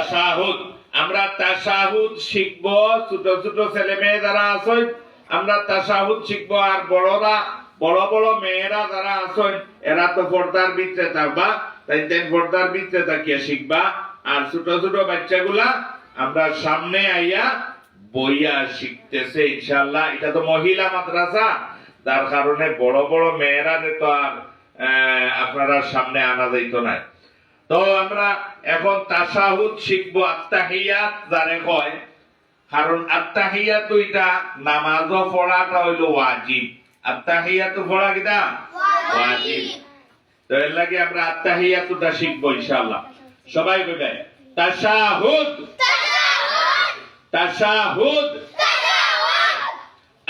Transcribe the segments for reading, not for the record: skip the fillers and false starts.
তাশাহুদ। আমরা তাশাহুদ শিখব, ছোট ছোট ছেলে মেয়ে যারা আছে আমরা তাশাহুদ শিখব। আর বড়রা, বড় বড় মেয়েরা যারা আছেন এরা তো পর্দার ভিতরে থাকবা, তাই পর্দার ভিতরে থাকিয়া শিখবা। আর ছোট ছোট বাচ্চাগুলা আমরা সামনে আইয়া বইয়া শিখতেছে ইনশাআল্লাহ। এটা তো মহিলা মাদ্রাসা, তার কারণে বড় বড় মেয়েরা তো আর আপনারা সামনে আনা যাইতো না। তো আমরা এখন তাশাহুদ শিখবো। আত্তাহিয়াত যারে কয়, কারণ আত্তাহিয়াত এটা নামাজও পড়াটা হইলো ওয়াজিব। আত্তাহিয়াত পড়া কিটা ওয়াজিব। তো এর লাগে আমরা আত্তাহিয়াতটা শিখবো ইনশাআল্লাহ। সবাই কইবে তাশাহুদ, তাশাহুদ,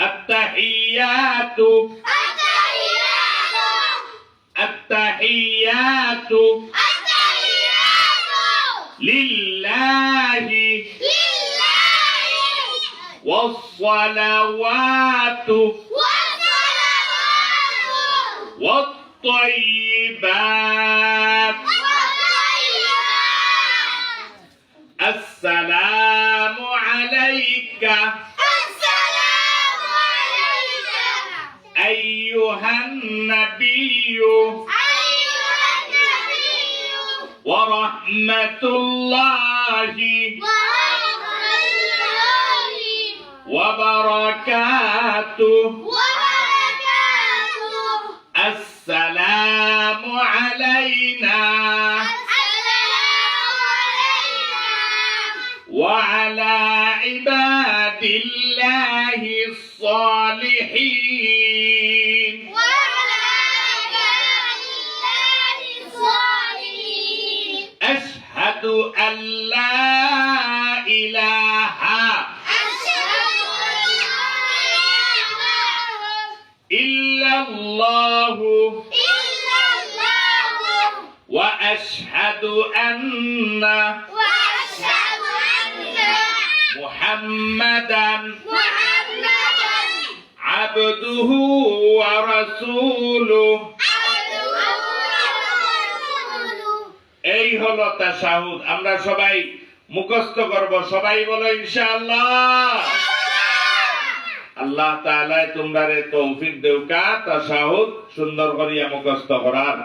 আত্তাহিয়াতু, আত্তাহিয়াতু লিল্লাহি والصلوات والطيبات السلام عليك أيها النبي ورحمة الله وبركاته السلام علينا وعلى عباد الله الصالحين أشهد أن لا إله إلا الله وأشهد أن محمدا عبده ورسوله। এই হলো তাশাহুদ। আমরা সবাই মুখস্থ করব, সবাই বলো ইনশাআল্লাহ। আল্লাহ তাআলা তোমরা তৌফিক দেউকা তাশাহুদ সুন্দর করিয়া মুখস্থ করার।